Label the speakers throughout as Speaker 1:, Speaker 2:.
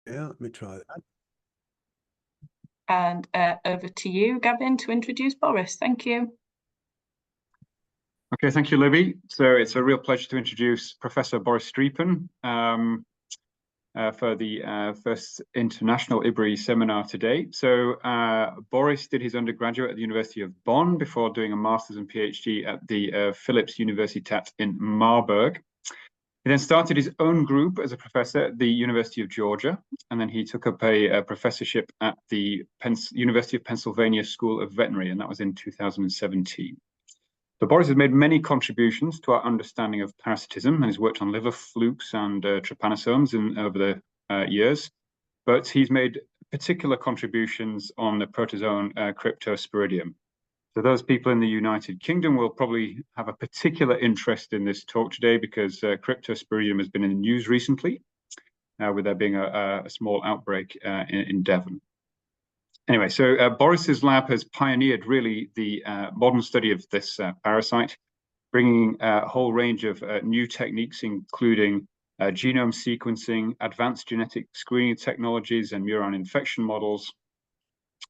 Speaker 1: Yeah, let me try that.
Speaker 2: And over to you, Gavin, to introduce Boris. Thank you.
Speaker 3: Okay, thank you, Libby. So it's a real pleasure to introduce Professor Boris Striepen for the first international IBRI seminar today. So Boris did his undergraduate at the University of Bonn before doing a master's and PhD at the Philipps Universität in Marburg. He then started his own group as a professor at the University of Georgia, and then he took up a professorship at the University of Pennsylvania School of Veterinary, and that was in 2017. So Boris has made many contributions to our understanding of parasitism and has worked on liver flukes and trypanosomes over the years, but he's made particular contributions on the protozoan Cryptosporidium. So those people in the United Kingdom will probably have a particular interest in this talk today because Cryptosporidium has been in the news recently, with there being a small outbreak in Devon. Anyway, so Boris's lab has pioneered really the modern study of this parasite, bringing a whole range of new techniques, including genome sequencing, advanced genetic screening technologies, and murine infection models,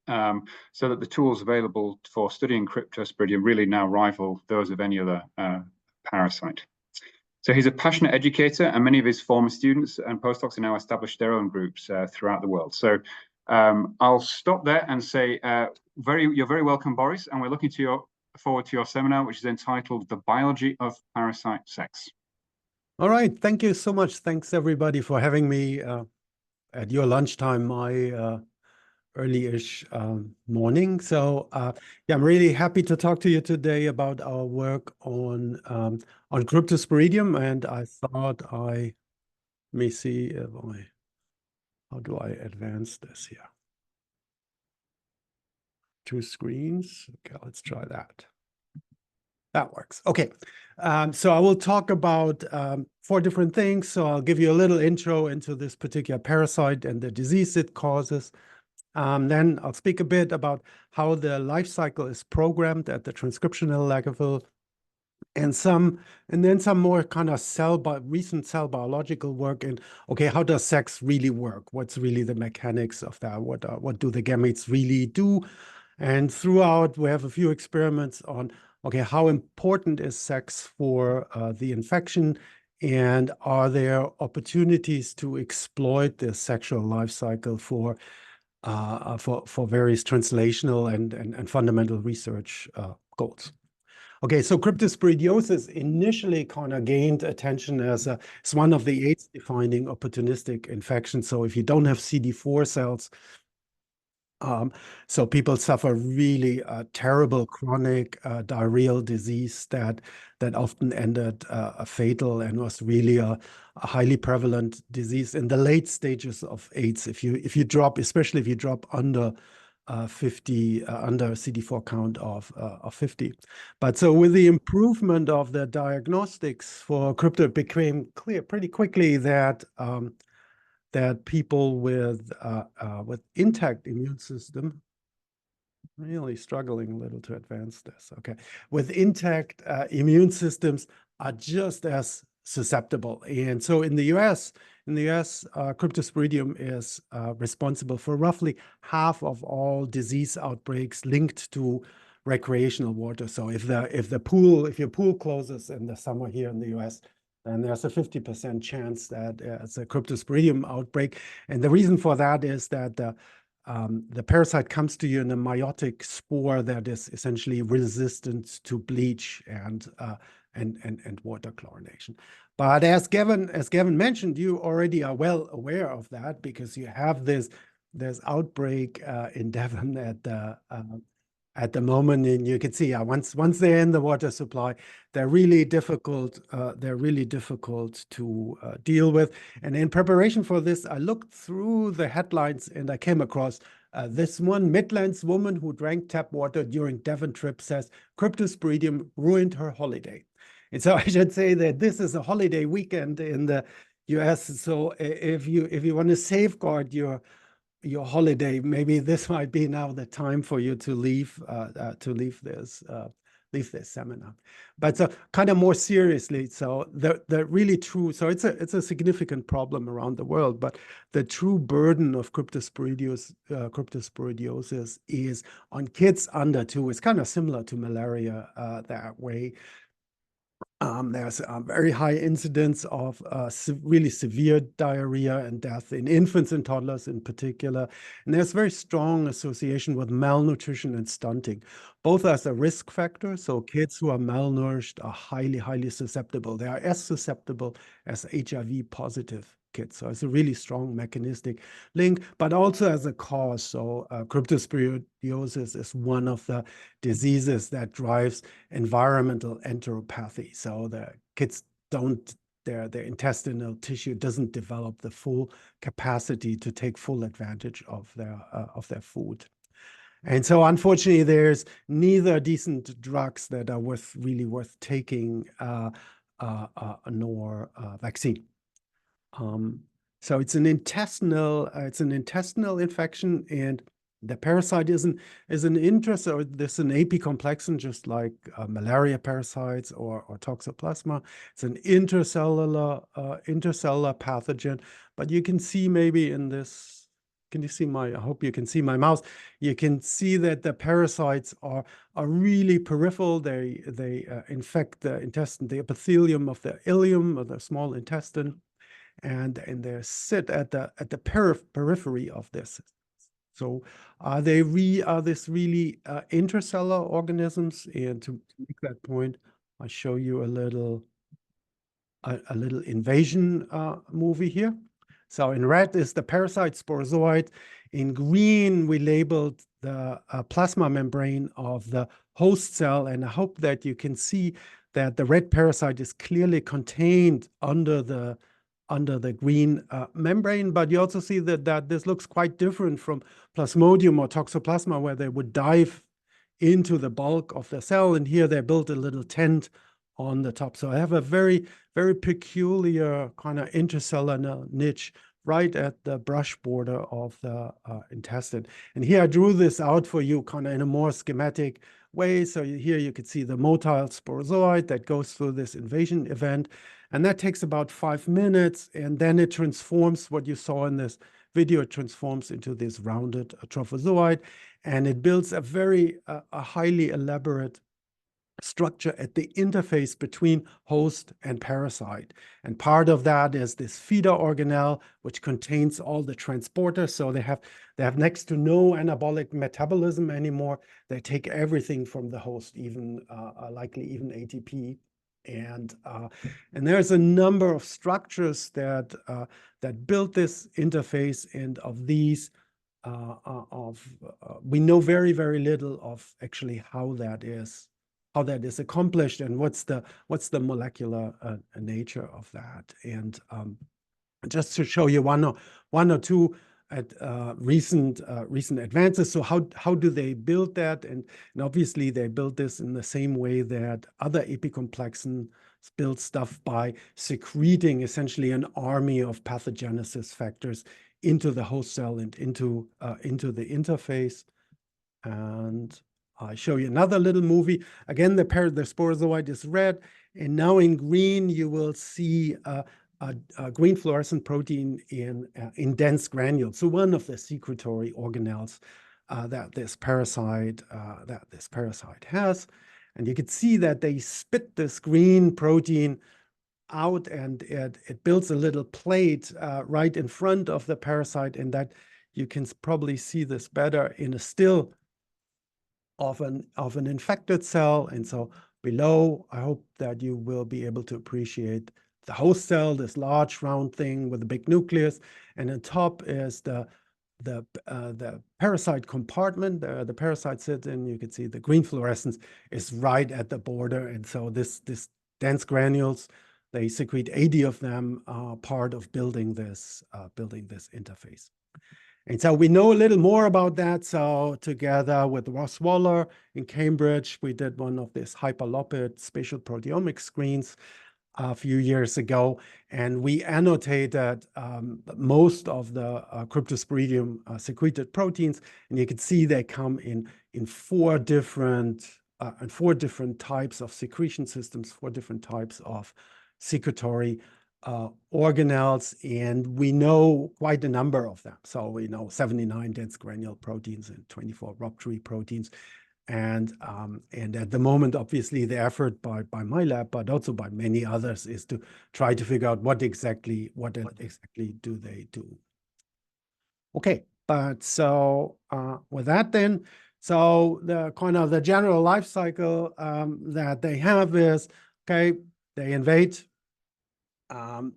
Speaker 3: so that the tools available for studying Cryptosporidium really now rival those of any other parasite. So he's a passionate educator, and many of his former students and postdocs have now established their own groups throughout the world. So I'll stop there and say you're very welcome, Boris, and we're looking forward to your seminar, which is entitled The Biology of Parasite Sex.
Speaker 1: All right, thank you so much. Thanks everybody for having me at your lunchtime, my early-ish morning. So yeah, I'm really happy to talk to you today about our work on Cryptosporidium, and I thought let me see if how do I advance this here? Two screens. Okay, let's try that. That works. Okay, so I will talk about 4 different things. So I'll give you a little intro into this particular parasite and the disease it causes. Then I'll speak a bit about how the life cycle is programmed at the transcriptional level, and then some more kind of recent cell biological work in, okay, how does sex really work? What's really the mechanics of that? What do the gametes really do? And throughout, we have a few experiments on, okay, how important is sex for the infection? And are there opportunities to exploit the sexual life cycle for various translational and fundamental research goals? Okay, so cryptosporidiosis initially kind of gained attention as it's one of the AIDS-defining opportunistic infections. So if you don't have CD4 cells, so people suffer really terrible chronic diarrheal disease that often ended fatal and was really a highly prevalent disease in the late stages of AIDS. If you drop, especially if you drop under 50, under CD4 count of 50. But so with the improvement of the diagnostics for crypto, it became clear pretty quickly that that people with intact immune system, really struggling a little to advance this, okay, with intact immune systems are just as susceptible. And so in the US, Cryptosporidium is responsible for roughly half of all disease outbreaks linked to recreational water. So if your pool closes in the summer here in the US, then there's a 50% chance that it's a Cryptosporidium outbreak. And the reason for that is that the parasite comes to you in a meiotic spore that is essentially resistant to bleach and water chlorination. But as Gavin mentioned, you already are well aware of that because you have this outbreak in Devon at the moment, and you can see once they're in the water supply, they're really difficult. They're really difficult to deal with. And in preparation for this, I looked through the headlines and I came across this one Midlands woman who drank tap water during Devon trip says Cryptosporidium ruined her holiday. And so I should say that this is a holiday weekend in the US. So if you want to safeguard your holiday, maybe this might be now the time for you to leave leave this seminar. But so kind of more seriously, so the really true, so it's a significant problem around the world, but the true burden of cryptosporidiosis is on kids under 2. It's kind of similar to malaria that way. There's a very high incidence of really severe diarrhea and death in infants and toddlers in particular. And there's very strong association with malnutrition and stunting, both as a risk factor. So kids who are malnourished are highly, highly susceptible. They are as susceptible as HIV positive kids. So it's a really strong mechanistic link, but also as a cause. So cryptosporidiosis is one of the diseases that drives environmental enteropathy. So the kids don't, their intestinal tissue doesn't develop the full capacity to take full advantage of their food. And so unfortunately, there's neither decent drugs that are really worth taking nor vaccine. So it's an intestinal infection, and the parasite is an or there's an apicomplexan, just like malaria parasites or toxoplasma. It's an intercellular pathogen. But you can see maybe in this, can you see I hope you can see my mouse. You can see that the parasites are really peripheral. They infect the intestine, the epithelium of the ileum, or the small intestine. And they sit at the periphery of this. So are this really intercellular organisms? And to make that point, I'll show you a little invasion movie here. So in red is the parasite sporozoite. In green, we labeled the plasma membrane of the host cell, and I hope that you can see that the red parasite is clearly contained under the green membrane, but you also see that this looks quite different from Plasmodium or Toxoplasma, where they would dive into the bulk of the cell, and here they built a little tent on the top. So I have a very, very peculiar kind of intercellular niche right at the brush border of the intestine. And here I drew this out for you kind of in a more schematic way. So here you could see the motile sporozoite that goes through this invasion event. And that takes about 5 minutes, and then it transforms, what you saw in this video, it transforms into this rounded trophozoite, and it builds a very highly elaborate structure at the interface between host and parasite. And part of that is this feeder organelle, which contains all the transporters. So they have next to no anabolic metabolism anymore. They take everything from the host, even likely even ATP. And there's a number of structures that built this interface, and of these, we know very, very little of actually how that is accomplished, and what's the molecular nature of that. And just to show you one or two recent advances. So how do they build that? And obviously they build this in the same way that other apicomplexans build stuff, by secreting essentially an army of pathogenesis factors into the host cell and into the interface. And I show you another little movie. Again, the sporozoite is red, and now in green you will see a green fluorescent protein in dense granules. So one of the secretory organelles that this parasite has, and you can see that they spit this green protein out, and it builds a little plate right in front of the parasite, and that you can probably see this better in a still of an infected cell. And so below, I hope that you will be able to appreciate the host cell, this large round thing with a big nucleus, and on top is the parasite compartment. The parasite sits in. You can see the green fluorescence is right at the border, and so this dense granules, they secrete 80 of them, are part of building this interface. And so we know a little more about that. So together with Ross Waller in Cambridge, we did one of these hyperlipid spatial proteomic screens a few years ago, and we annotated most of the Cryptosporidium secreted proteins, and you can see they come in 4 different and 4 different types of secretion systems, 4 different types of secretory organelles, and we know quite a number of them. So we know 79 dense granule proteins and 24 rupture proteins. And at the moment, obviously, the effort by my lab, but also by many others, is to try to figure out what exactly do they do. Okay, but so with that then, so the kind of the general life cycle that they have is, okay, they invade,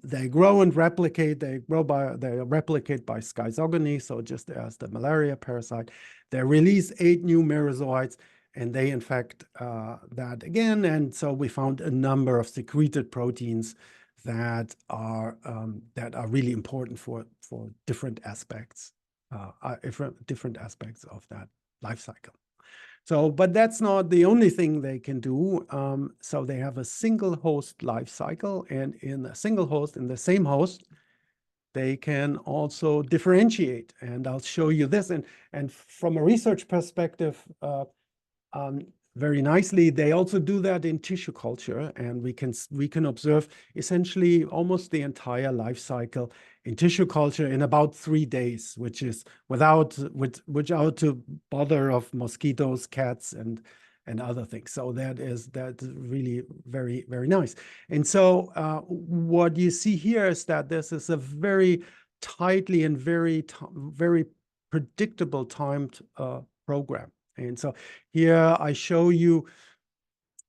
Speaker 1: they grow and replicate. They replicate by schizogony, so just as the malaria parasite. They release 8 new merozoites, and they infect that again. And so we found a number of secreted proteins that are really important for different aspects, different aspects of that life cycle. So, but that's not the only thing they can do. So they have a single host life cycle, and in a single host, in the same host, they can also differentiate. And I'll show you this. And from a research perspective, very nicely, they also do that in tissue culture, and we can observe essentially almost the entire life cycle in tissue culture in about 3 days, which is without to bother of mosquitoes, cats, and other things. So that's really very, very nice. And so what you see here is that this is a very tightly and very predictable timed program. And so here I show you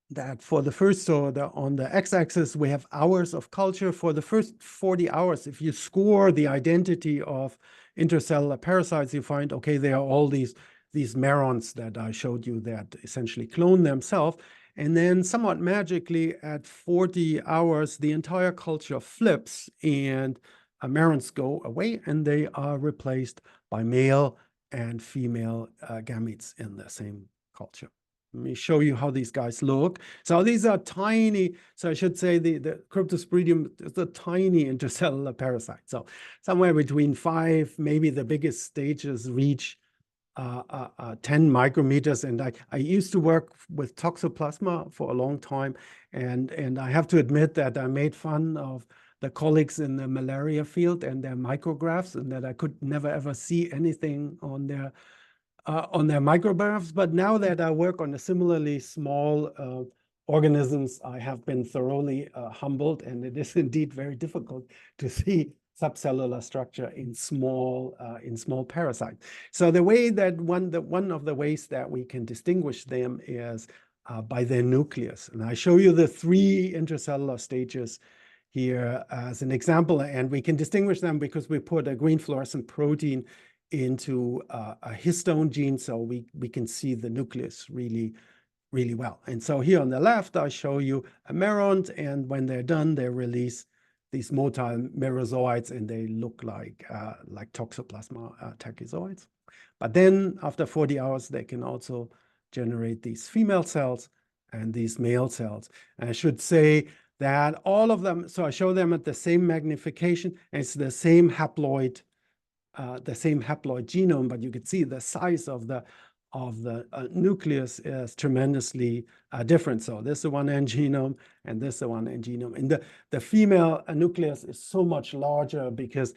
Speaker 1: that for the first, so on the x-axis, we have hours of culture. For the first 40 hours, if you score the identity of intercellular parasites, you find, okay, there are all these merons that I showed you that essentially clone themselves. And then somewhat magically at 40 hours, the entire culture flips and merons go away, and they are replaced by male and female gametes in the same culture. Let me show you how these guys look. So these are tiny, so I should say the Cryptosporidium is a tiny intercellular parasite. So somewhere between 5, maybe the biggest stages reach 10 micrometers. And I used to work with toxoplasma for a long time. And I have to admit that I made fun of the colleagues in the malaria field and their micrographs, and that I could never ever see anything on their micrographs. But now that I work on a similarly small organisms, I have been thoroughly humbled, and it is indeed very difficult to see subcellular structure in small parasites. So the way that one of the ways that we can distinguish them is by their nucleus. And I show you the 3 intracellular stages here as an example, and we can distinguish them because we put a green fluorescent protein into a histone gene, so we can see the nucleus really, really well. And so here on the left, I show you a meron, and when they're done, they release these motile merozoites, and they look like Toxoplasma tachyzoids. But then after 40 hours, they can also generate these female cells and these male cells. And I should say that all of them, so I show them at the same magnification, and it's the same haploid genome, but you can see the size of the nucleus is tremendously different. So this is one end genome, and this is one end genome. And the female nucleus is so much larger because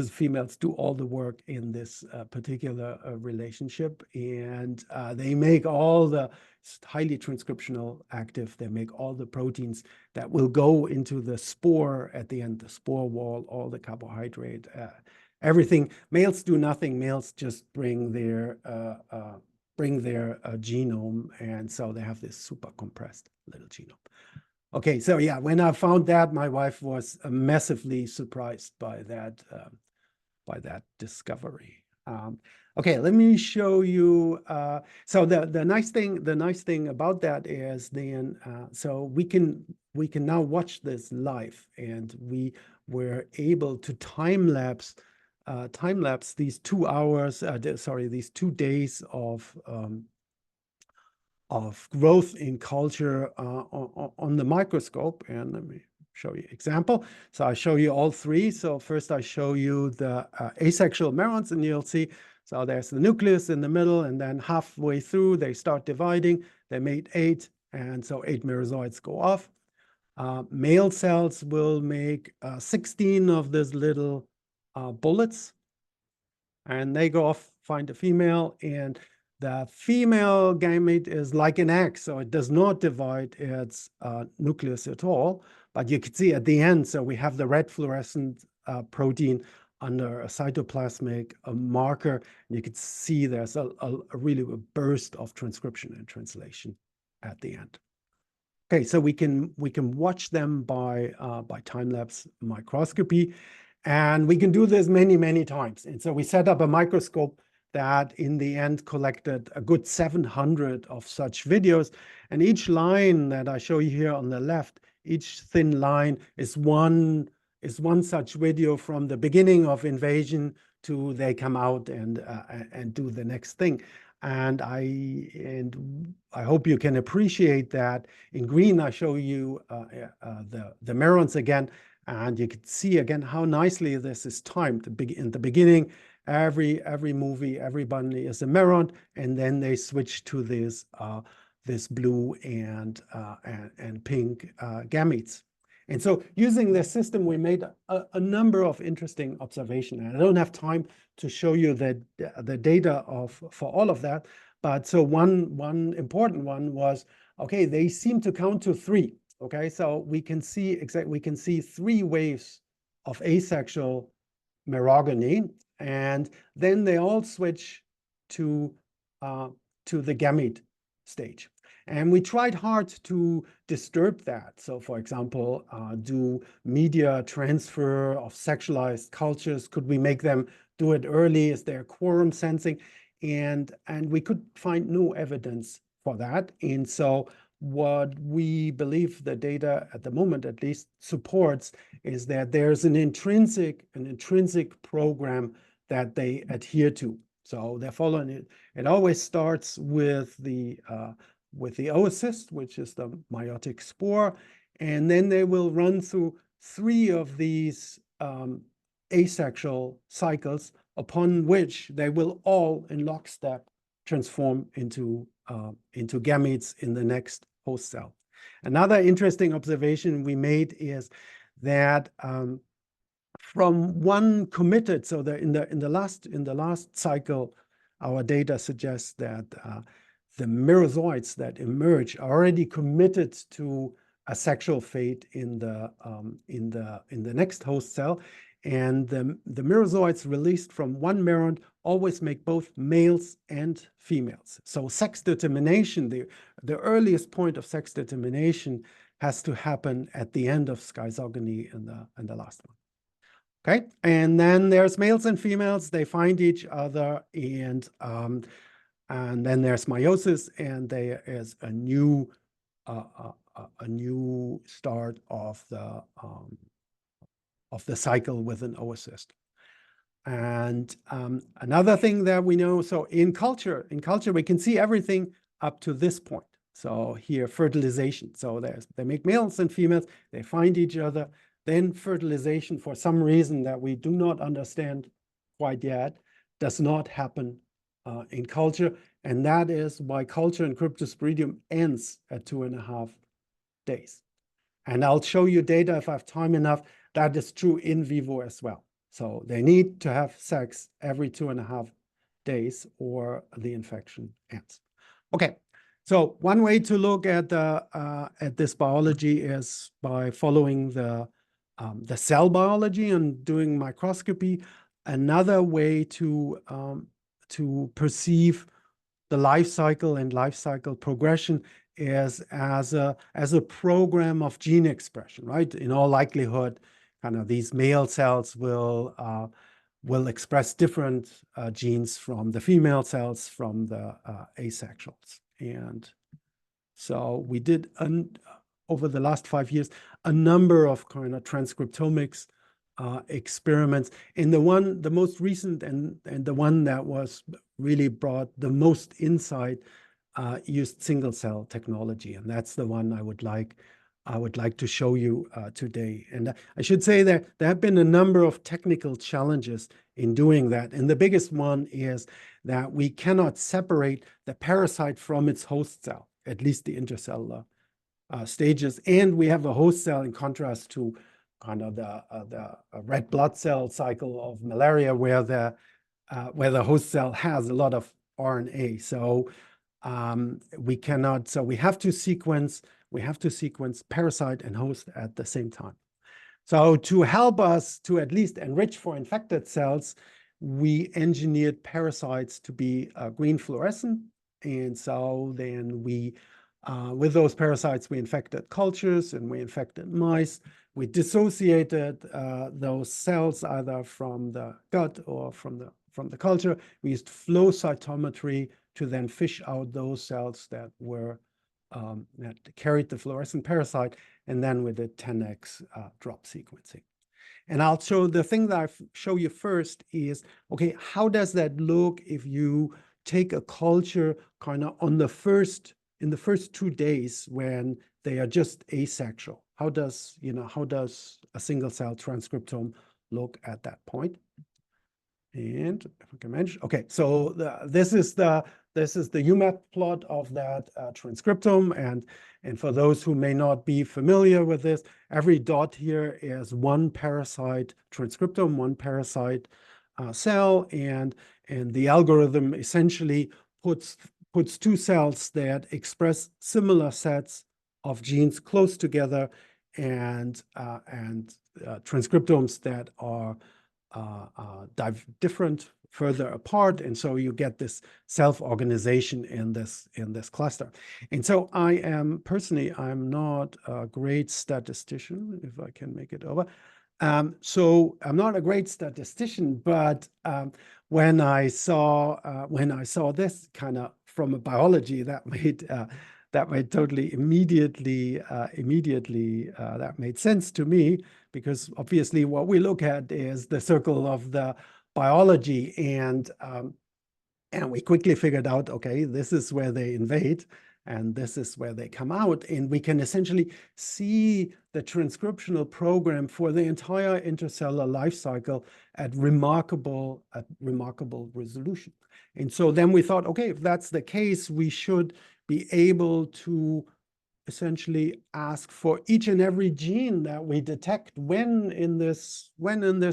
Speaker 1: females do all the work in this particular relationship, and they make all the highly transcriptional active. They make all the proteins that will go into the spore at the end, the spore wall, all the carbohydrate, everything. Males do nothing. Males just bring their genome, and so they have this super compressed little genome. Okay, so yeah, when I found that, my wife was massively surprised by that discovery. Okay, let me show you. So the nice thing about that is then so we can now watch this live, and we were able to time lapse these 2 hours. These 2 days of growth in culture on the microscope. And let me show you example. So I show you all 3. So first I show you the asexual merons, and you'll see, so there's the nucleus in the middle, and then halfway through they start dividing. they made 8, and so 8 merozoites go off. Male cells will make 16 of these little bullets, and they go off, find a female, and the female gamete is like an egg, so it does not divide its nucleus at all. But you can see at the end, so we have the red fluorescent protein under a cytoplasmic marker. You can see there's a really a burst of transcription and translation at the end. Okay, so we can watch them by time-lapse microscopy, and we can do this many times. And so we set up a microscope that in the end collected a good 700 of such videos. And each line that I show you here on the left, each thin line is one such video from the beginning of invasion to they come out and do the next thing. And I hope you can appreciate that. In green, I show you the merons again, and you can see again how nicely this is timed. In the beginning, every movie, everybody is a meron, and then they switch to this blue and pink gametes. And so using this system, we made a number of interesting observations. And I don't have time to show you the data for all of that. But so one important one was, okay, they seem to count to 3. Okay, so we can see 3 waves of asexual merogeny, and then they all switch to the gamete stage. And we tried hard to disturb that. So for example, do media transfer of sexualized cultures? Could we make them do it early? Is there quorum sensing? And we could find no evidence for that. And so what we believe the data at the moment at least supports is that there's an intrinsic program that they adhere to. So they're following it. It always starts with the oocyst, which is the meiotic spore, and then they will run through 3 of these asexual cycles, upon which they will all in lockstep transform into gametes in the next host cell. Another interesting observation we made is that from one committed, so that in the last cycle, our data suggests that the merozoites that emerge are already committed to a sexual fate in the next host cell, and the merozoites released from one meron always make both males and females. So sex determination, the earliest point of sex determination, has to happen at the end of schizogony in the last one. Okay, and then there's males and females. They find each other, and then there's meiosis, and there is a new start of the cycle with an oocyst. And another thing that we know, so in culture we can see everything up to this point. So here, fertilization. So they make males and females, they find each other, then fertilization, for some reason that we do not understand quite yet, does not happen in culture. And that is why culture in Cryptosporidium ends at 2.5 days. And I'll show you data if I have time enough. That is true in vivo as well. So they need to have sex every 2.5 days or the infection ends. Okay, so one way to look at this biology is by following the cell biology and doing microscopy. Another way to perceive the life cycle and life cycle progression is as a program of gene expression, right? In all likelihood, kind of these male cells will express different genes from the female cells, from the asexuals. And so we did, over the last 5 years, a number of kind of transcriptomics experiments. And the most recent and the one that was really brought the most insight used single cell technology, and that's the one I would like to show you today. And I should say that there have been a number of technical challenges in doing that. And the biggest one is that we cannot separate the parasite from its host cell. at least the intercellular stages. And we have a host cell in contrast to kind of the red blood cell cycle of malaria, where the host cell has a lot of RNA. So we have to sequence parasite and host at the same time. So to help us to at least enrich for infected cells, we engineered parasites to be green fluorescent. And so then with those parasites, we infected cultures and we infected mice. We dissociated those cells either from the gut or from the culture. We used flow cytometry to then fish out those cells that carried the fluorescent parasite, and then we did 10x drop sequencing. And I'll show the thing that I show you first is, okay, how does that look if you take a culture kind of in the first 2 days when they are just asexual? How does a single cell transcriptome look at that point? And if I can mention, okay, so this is the UMAP plot of that transcriptome. And for those who may not be familiar with this, every dot here is one parasite transcriptome, one parasite cell, and the algorithm essentially puts 2 cells that express similar sets of genes close together, and transcriptomes that are different further apart, and so you get this self-organization in this cluster. And so I'm not a great statistician, if I can make it over. So I'm not a great statistician, but when I saw this kind of from a biology, that made totally immediately that made sense to me, because obviously what we look at is the circle of the biology, and we quickly figured out, okay, this is where they invade and this is where they come out, and we can essentially see the transcriptional program for the entire intercellular life cycle at remarkable resolution. And so then we thought, okay, if that's the case, we should be able to essentially ask for each and every gene that we detect when in this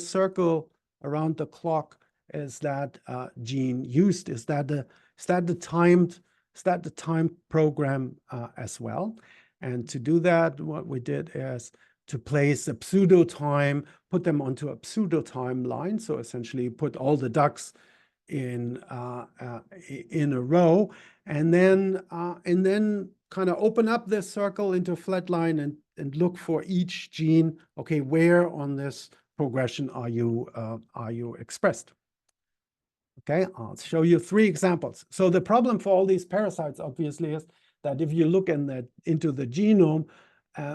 Speaker 1: circle around the clock is that gene used. Is that the timed program as well? And to do that, what we did is to place a pseudo time, put them onto a pseudo timeline. So essentially, put all the ducks in a row, and then kind of open up this circle into a flat line and look for each gene. Okay, where on this progression are you expressed? Okay, I'll show you 3 examples. So the problem for all these parasites, obviously, is that if you look into the genome,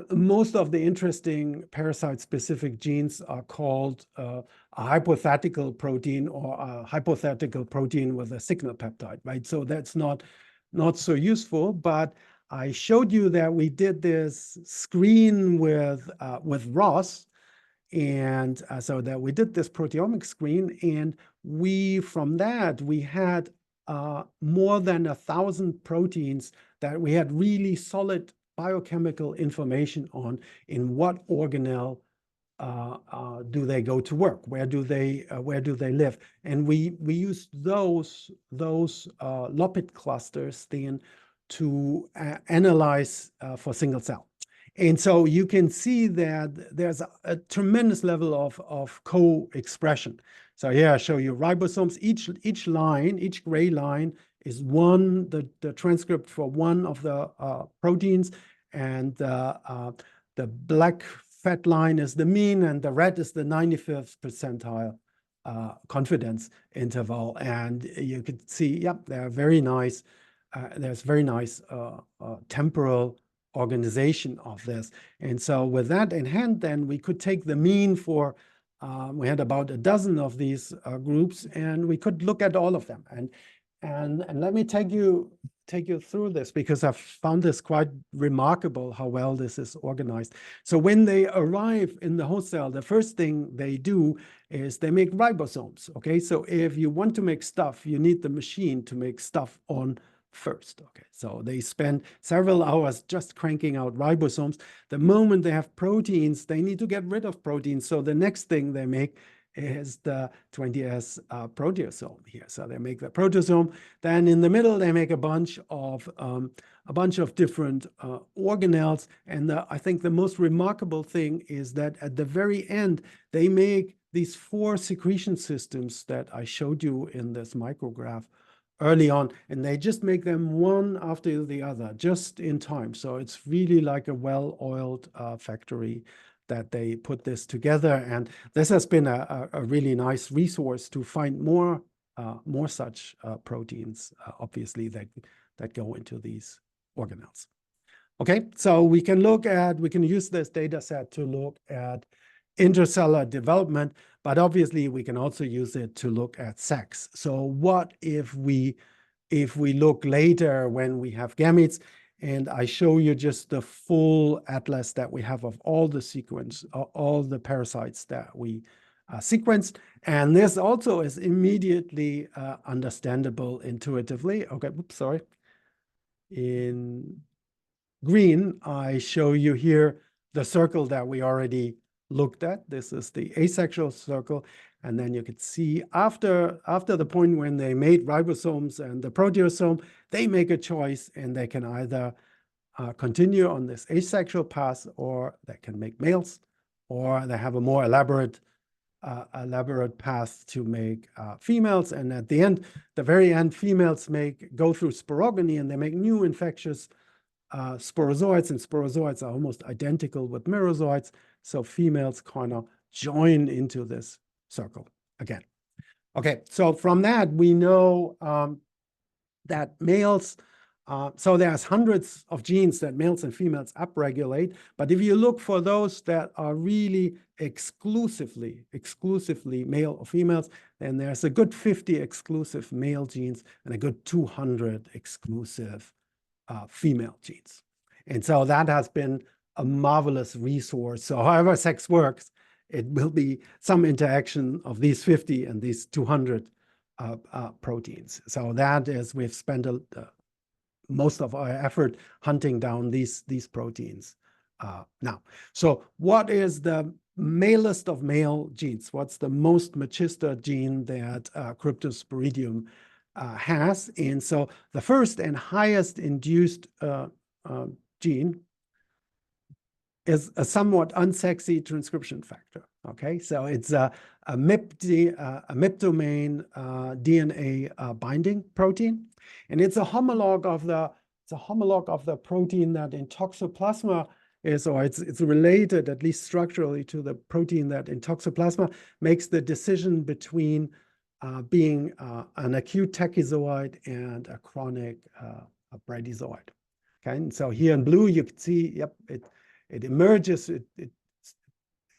Speaker 1: most of the interesting parasite-specific genes are called a hypothetical protein, or a hypothetical protein with a signal peptide, right? So that's not so useful. But I showed you that we did this screen with Ross, and so that we did this proteomic screen, and from that we had more than 1,000 proteins that we had really solid biochemical information on, in what organelle do they go to work, where do they live, and we used those Lopit clusters then to analyze for single cell. And so you can see that there's a tremendous level of co-expression. So here I show you ribosomes. Each line, each gray line is the transcript for one of the proteins, and the black fat line is the mean, and the red is the 95th percentile confidence interval. And you could see, yep, there are very nice. There's very nice temporal organization of this. And so with that in hand, then we could take the mean for, we had about a dozen of these groups, and we could look at all of them. And let me take you through this, because I've found this quite remarkable how well this is organized. So when they arrive in the host cell, the first thing they do is they make ribosomes. Okay, so if you want to make stuff, you need the machine to make stuff on first. Okay, so they spend several hours just cranking out ribosomes. The moment they have proteins, they need to get rid of proteins. So the next thing they make is the 20S proteasome here. So they make the proteasome. Then in the middle, they make a bunch of different organelles. And I think the most remarkable thing is that at the very end, they make these 4 secretion systems that I showed you in this micrograph early on, and they just make them one after the other, just in time. So it's really like a well-oiled factory that they put this together. And this has been a really nice resource to find more such proteins, obviously, that go into these organelles. Okay, so we can use this data set to look at intercellular development, but obviously we can also use it to look at sex. So what if we look later when we have gametes, and I show you just the full atlas that we have of all the sequence, all the parasites that we sequenced. And this also is immediately understandable intuitively. Okay, oops, sorry. In green, I show you here the circle that we already looked at. This is the asexual circle. And then you could see after the point when they made ribosomes and the proteasome, they make a choice, and they can either continue on this asexual path, or they can make males, or they have a more elaborate path to make females. And at the end, the very end, females go through sporogony, and they make new infectious sporozoites, and sporozoites are almost identical with merozoites. So females kind of join into this circle again. Okay, so from that, we know that males, so there's hundreds of genes that males and females upregulate. But if you look for those that are really exclusively male or females, then there's a good 50 exclusive male genes and a good 200 exclusive female genes. And so that has been a marvelous resource. So however sex works, it will be some interaction of these 50 and these 200 proteins. So that is, we've spent most of our effort hunting down these proteins now. So what is the malest of male genes? What's the most machistra gene that Cryptosporidium has? And so the first and highest induced gene is a somewhat unsexy transcription factor. Okay, so it's a MIP-domain DNA binding protein, and it's a homolog of the protein that in Toxoplasma is, or it's related at least structurally to the protein that in Toxoplasma makes the decision between being an acute tachyzoid and a chronic bradyzoid. Okay, and so here in blue you can see, yep, it emerges, it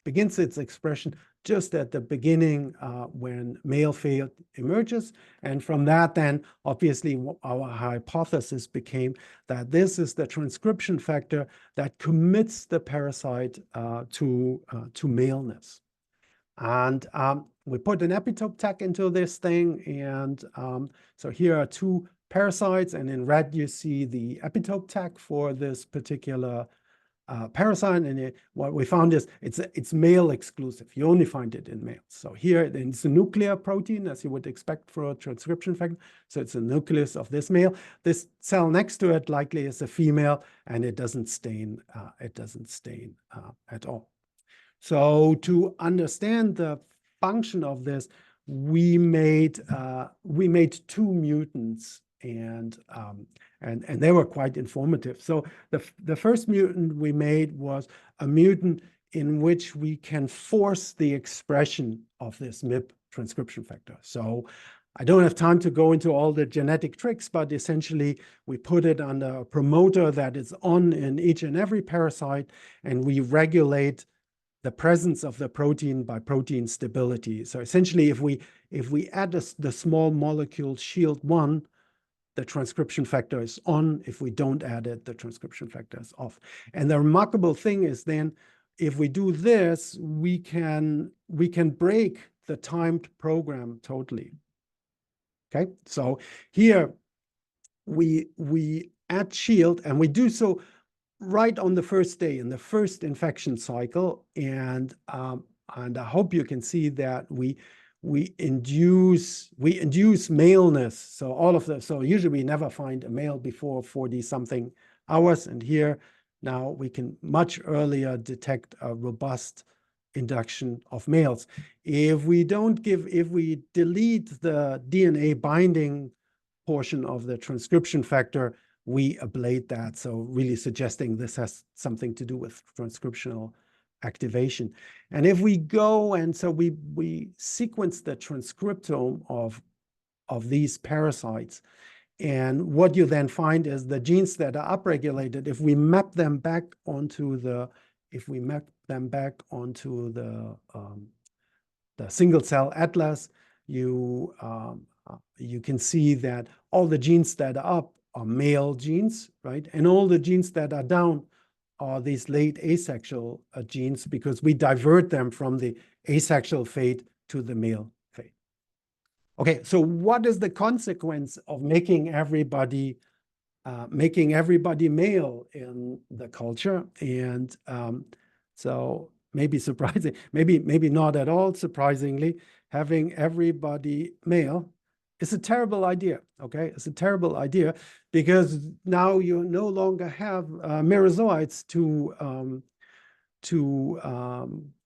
Speaker 1: begins its expression just at the beginning when male phase emerges. And from that, then obviously our hypothesis became that this is the transcription factor that commits the parasite to maleness. And we put an epitope tag into this thing. And so here are 2 parasites, and in red you see the epitope tag for this particular parasite, and what we found is it's male exclusive. You only find it in males. So here it's a nuclear protein, as you would expect for a transcription factor. So it's a nucleus of this male. This cell next to it likely is a female, and it doesn't stain. At all. So to understand the function of this, we made 2 mutants. And they were quite informative. So the first mutant we made was a mutant in which we can force the expression of this MIP transcription factor. So I don't have time to go into all the genetic tricks, but essentially we put it under a promoter that is on in each and every parasite, and we regulate the presence of the protein by protein stability. So essentially, if we add the small molecule SHIELD1, the transcription factor is on. If we don't add it, the transcription factor is off. And the remarkable thing is then, if we do this, we can break the timed program totally. Okay, so here we add shield, and we do so right on the first day in the first infection cycle. And I hope you can see that we induce maleness. So all of the, so usually we never find a male before 40 something hours, and here now we can much earlier detect a robust induction of males. If we delete the DNA binding portion of the transcription factor, we ablate that. So really suggesting this has something to do with transcriptional activation. And if we go, and so we sequence the transcriptome of these parasites, and what you then find is the genes that are upregulated, if we map them back onto the single cell atlas, you can see that all the genes that are up are male genes, right? And all the genes that are down are these late asexual genes, because we divert them from the asexual fate to the male fate. Okay, so what is the consequence of making everybody male in the culture? And so maybe surprising, maybe not at all surprisingly, having everybody male is a terrible idea, okay? It's a terrible idea, because now you no longer have merozoites to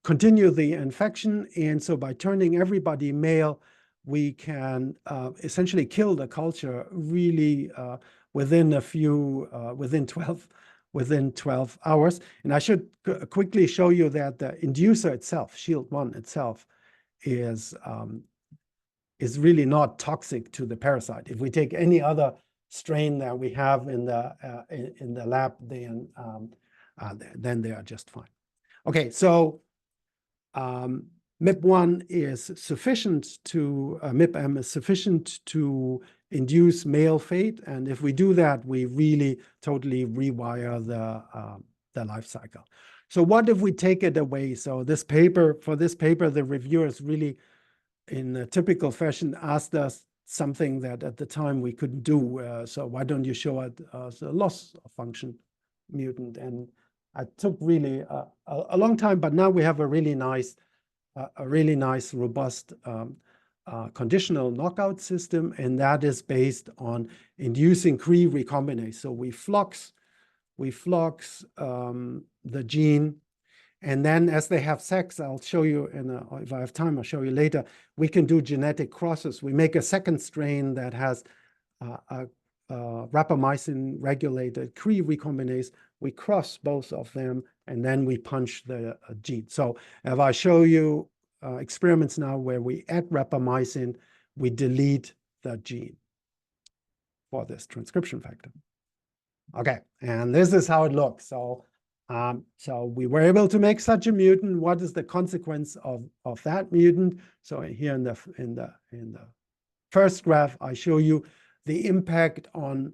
Speaker 1: continue the infection. And so by turning everybody male, we can essentially kill the culture really within 12 hours. And I should quickly show you that the inducer itself, SHIELD1 itself, is really not toxic to the parasite. If we take any other strain that we have in the lab, then they are just fine. Okay, so MIP1 is sufficient to MIP-M is sufficient to induce male fate, and if we do that, we really totally rewire the life cycle. So what if we take it away? So for this paper, the reviewers really, in a typical fashion, asked us something that at the time we couldn't do. So why don't you show it as a loss of function mutant? And it took really a long time, but now we have a really nice, robust conditional knockout system, and that is based on inducing Cre recombinase. So we flux the gene, and then as they have sex, I'll show you if I have time, I'll show you later, we can do genetic crosses. We make a second strain that has a rapamycin regulated Cre recombinase. We cross both of them, and then we punch the gene. So if I show you experiments now where we add rapamycin, we delete the gene for this transcription factor. Okay, and this is how it looks. So we were able to make such a mutant. What is the consequence of that mutant? So here in the first graph, I show you the impact on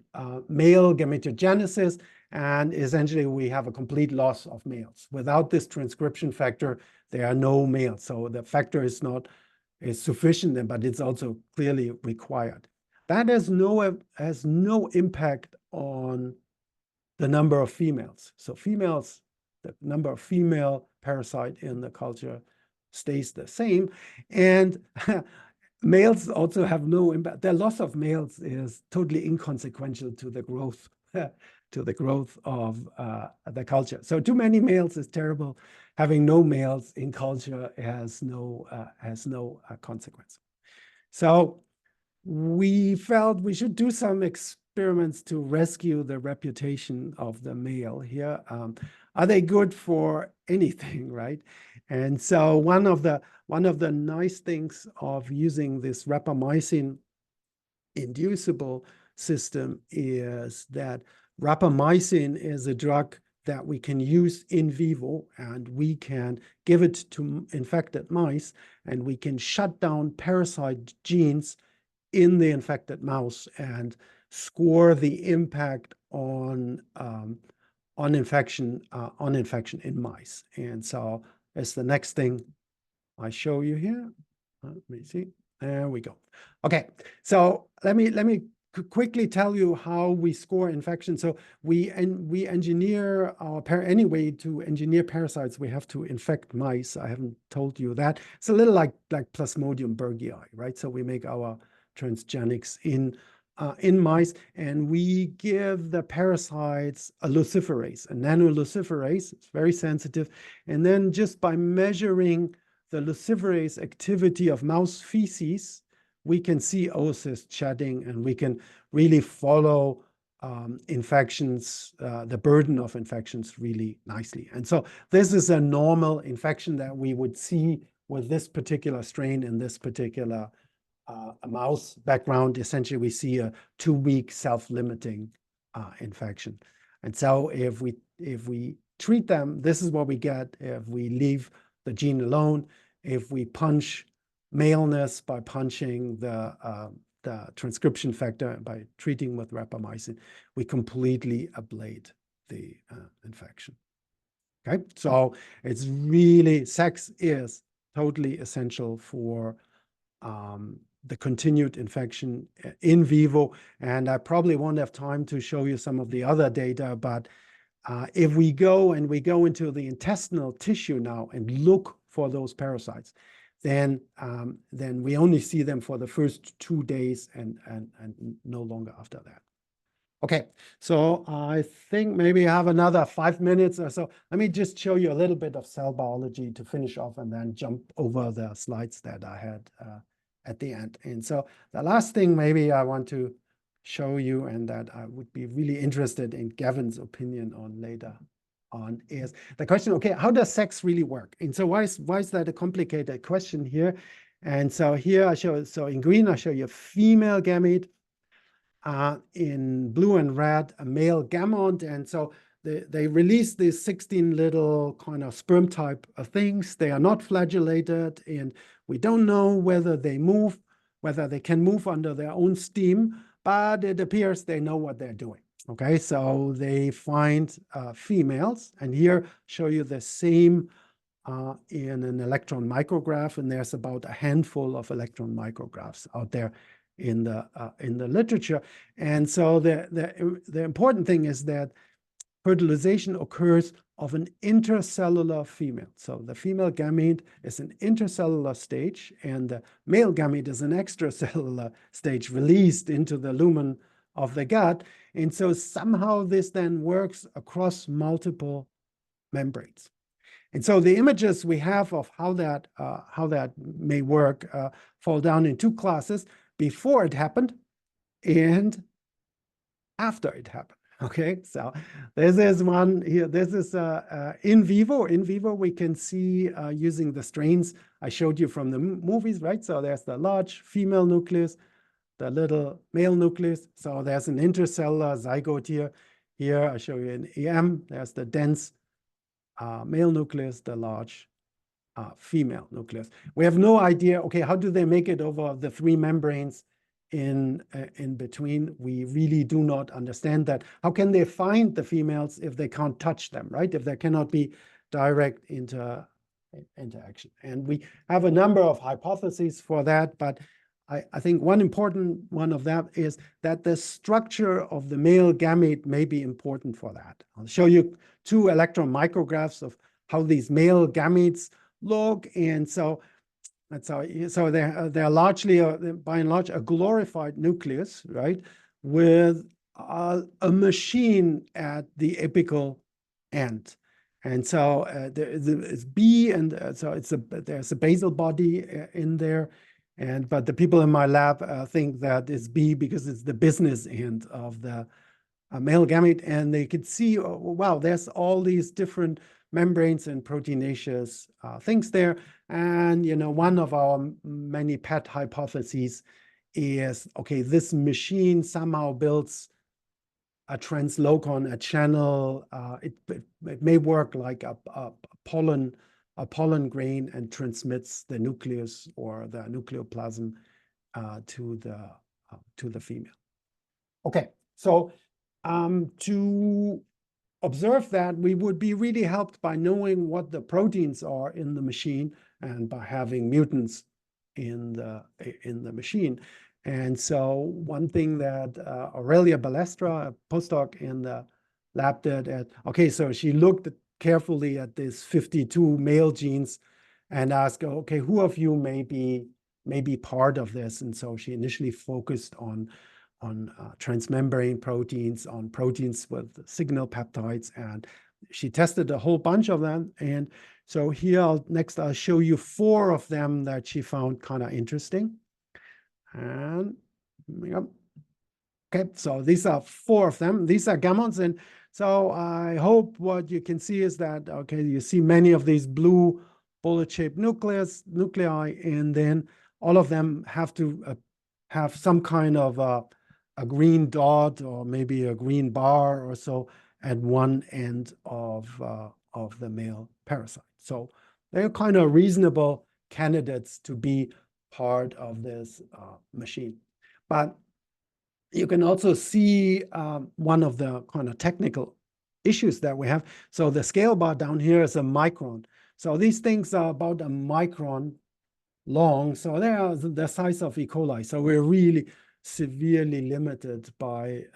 Speaker 1: male gametogenesis, and essentially we have a complete loss of males. Without this transcription factor, there are no males. So the factor is sufficient, but it's also clearly required. That has no impact on the number of females. So the number of female parasite in the culture stays the same. And males also have no impact. The loss of males is totally inconsequential to the growth of the culture. So too many males is terrible. Having no males in culture has no consequence. So we felt we should do some experiments to rescue the reputation of the male here. Are they good for anything, right? And so one of the nice things of using this rapamycin inducible system is that rapamycin is a drug that we can use in vivo, and we can give it to infected mice, and we can shut down parasite genes in the infected mouse and score the impact on infection in mice. And so it's the next thing I show you here. Let me see. There we go. Okay, so let me quickly tell you how we score infection. So we engineer our anyway, to engineer parasites, we have to infect mice. I haven't told you that. It's a little like Plasmodium berghei, right? So we make our transgenics in mice, and we give the parasites a luciferase, a nanoluciferase. It's very sensitive. And then just by measuring the luciferase activity of mouse feces, we can see oocyst shedding, and we can really follow infections, the burden of infections really nicely. And so this is a normal infection that we would see with this particular strain in this particular mouse background. Essentially, we see a 2-week self-limiting infection. And so if we treat them, this is what we get if we leave the gene alone. If we punch maleness by punching the transcription factor, by treating with rapamycin, we completely ablate the infection. Okay, so it's really, sex is totally essential for the continued infection in vivo. And I probably won't have time to show you some of the other data, but if we go into the intestinal tissue now and look for those parasites, then we only see them for the first 2 days and no longer after that. Okay, so I think maybe I have another 5 minutes or so. Let me just show you a little bit of cell biology to finish off, and then jump over the slides that I had at the end. And so the last thing maybe I want to show you, and that I would be really interested in Gavin's opinion on later on, is the question, okay, how does sex really work? And so why is that a complicated question here? And so here I show, so in green, I show you a female gamete, in blue and red, a male gamete. And so they release these 16 little kind of sperm type of things. They are not flagellated, and we don't know whether they move, whether they can move under their own steam, but it appears they know what they're doing. Okay, so they find females, and here show you the same in an electron micrograph, and there's about a handful of electron micrographs out there in the literature. And so the important thing is that fertilization occurs of an intercellular female. So the female gamete is an intercellular stage, and the male gamete is an extracellular stage released into the lumen of the gut. And so somehow this then works across multiple membranes. And so the images we have of how that may work fall down in 2 classes: before it happened and after it happened. Okay, so this is one here. This is in vivo. In vivo, we can see using the strains I showed you from the movies, right? So there's the large female nucleus, the little male nucleus. So there's an intercellular zygote here. Here I show you an EM. There's the dense male nucleus, the large female nucleus. We have no idea, okay, how do they make it over the 3 membranes in between? We really do not understand that. How can they find the females if they can't touch them, right? If there cannot be direct interaction. And we have a number of hypotheses for that, but I think one important one of that is that the structure of the male gamete may be important for that. I'll show you 2 electron micrographs of how these male gametes look. And so they're largely, by and large, a glorified nucleus, right, with a machine at the apical end. And so it's B, and so there's a basal body in there. But the people in my lab think that it's B because it's the business end of the male gamete. And they could see, oh, wow, there's all these different membranes and proteinaceous things there. And, you know, one of our many pet hypotheses is, okay, this machine somehow builds a translocon, a channel. It may work like a pollen grain and transmits the nucleus or the nucleoplasm to the female. Okay, so to observe that, we would be really helped by knowing what the proteins are in the machine and by having mutants in the machine. And so one thing that Aurelia Balestra, a postdoc in the lab did, okay, so she looked carefully at these 52 male genes and asked, okay, who of you may be part of this? And so she initially focused on transmembrane proteins, on proteins with signal peptides, and she tested a whole bunch of them. And so here, next I'll show you 4 of them that she found kind of interesting. And yep. Okay, so these are 4 of them. These are gammons. And so I hope what you can see is that, okay, you see many of these blue bullet-shaped nuclei, and then all of them have to have some kind of a green dot or maybe a green bar or so at one end of the male parasite. So they're kind of reasonable candidates to be part of this machine. But you can also see one of the kind of technical issues that we have. So the scale bar down here is a micron. So these things are about a micron long. So they are the size of E. coli. So we're really severely limited by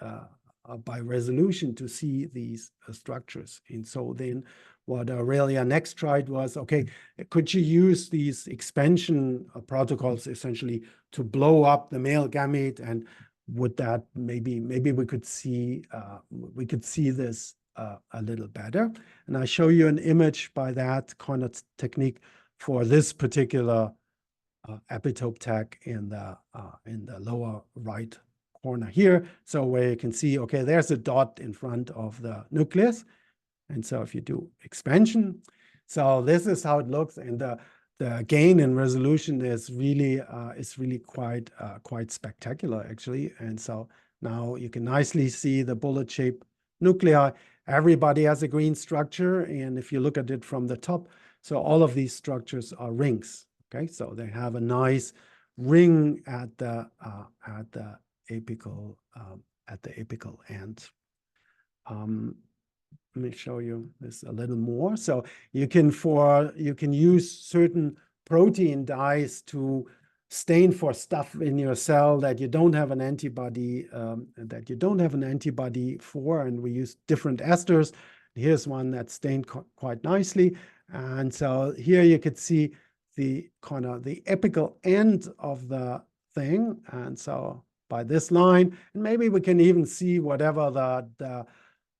Speaker 1: resolution to see these structures. And so then what Aurelia next tried was, okay, could you use these expansion protocols essentially to blow up the male gamete, and would that maybe we could see this a little better? And I show you an image by that kind of technique for this particular epitope tag in the lower right corner here. So where you can see, okay, there's a dot in front of the nucleus. And so if you do expansion, so this is how it looks, and the gain in resolution is really quite spectacular, actually. And so now you can nicely see the bullet-shaped nuclei. Everybody has a green structure, and if you look at it from the top, so all of these structures are rings. Okay, so they have a nice ring at the apical end. Let me show you this a little more. So you can use certain protein dyes to stain for stuff in your cell that you don't have an antibody for, and we use different esters. Here's one that's stained quite nicely, and so here you could see the kind of the apical end of the thing, and so by this line, and maybe we can even see whatever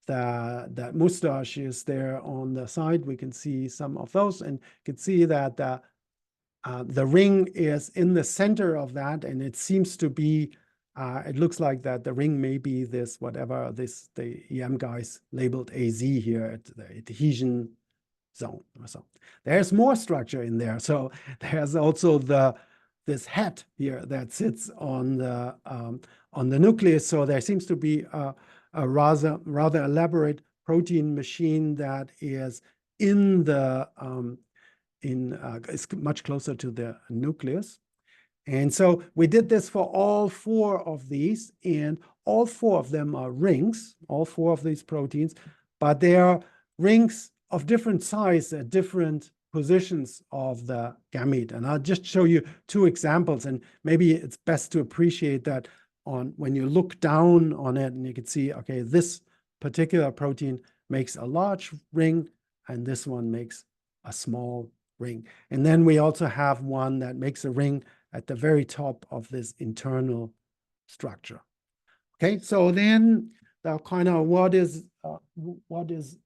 Speaker 1: that mustache is there on the side. We can see some of those, and you can see that the ring is in the center of that, and it seems to be, it looks like that the ring may be this, whatever this, the EM guys labeled AZ here at the adhesion zone or so. There's more structure in there. So there's also this head here that sits on the nucleus. So there seems to be a rather elaborate protein machine that is in the is much closer to the nucleus. And so we did this for all 4 of these, and all 4 of them are rings, all 4 of these proteins, but they are rings of different size at different positions of the gamete. And I'll just show you 2 examples, and maybe it's best to appreciate that when you look down on it, and you can see, okay, this particular protein makes a large ring, and this one makes a small ring. And then we also have one that makes a ring at the very top of this internal structure. Okay, so then the kind of what is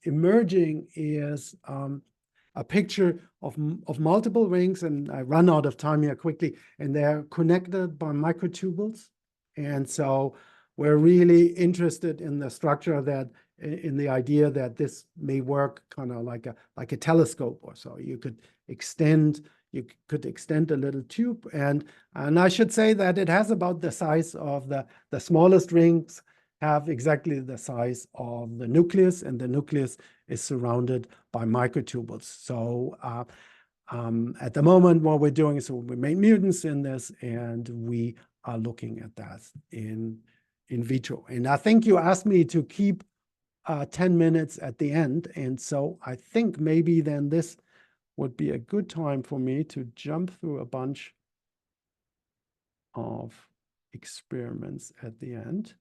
Speaker 1: emerging is a picture of multiple rings, and I run out of time here quickly, and they're connected by microtubules. And so we're really interested in the structure that, in the idea that this may work kind of like a telescope or so. You could extend a little tube, and I should say that it has about the size of the smallest rings have exactly the size of the nucleus, and the nucleus is surrounded by microtubules. So at the moment, what we're doing is we made mutants in this, and we are looking at that in vitro. And I think you asked me to keep 10 minutes at the end, and so I think maybe then this would be a good time for me to jump through a bunch of experiments at the end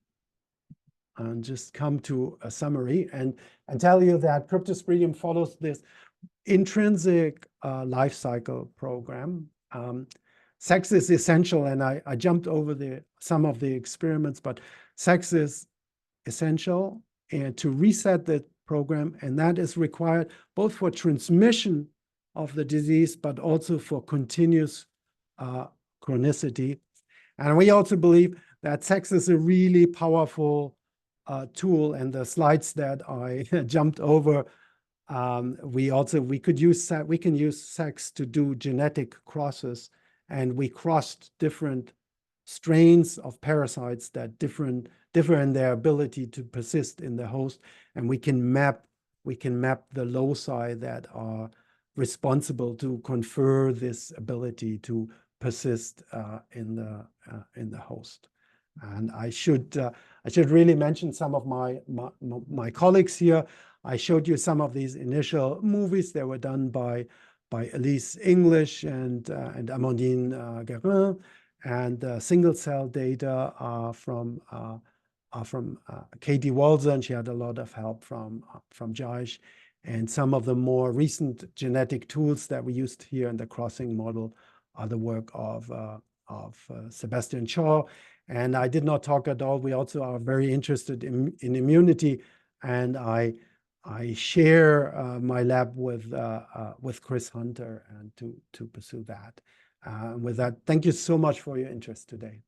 Speaker 1: and just come to a summary and tell you that Cryptosporidium follows this intrinsic life cycle program. Sex is essential, and I jumped over some of the experiments, but sex is essential and to reset the program, and that is required both for transmission of the disease, but also for continuous chronicity. And we also believe that sex is a really powerful tool, and the slides that I jumped over, we can use sex to do genetic crosses, and we crossed different strains of parasites that differ in their ability to persist in the host, and we can map the loci that are responsible to confer this ability to persist in the host. And I should really mention some of my colleagues here. I showed you some of these initial movies that were done by Elise English and Amandine Guerin, and single cell data from Katie Walzer, and she had a lot of help from Jaish. And some of the more recent genetic tools that we used here in the crossing model are the work of Sebastian Shaw. And I did not talk at all. We also are very interested in immunity, and I share my lab with Chris Hunter and to pursue that. With that, thank you so much for your interest today.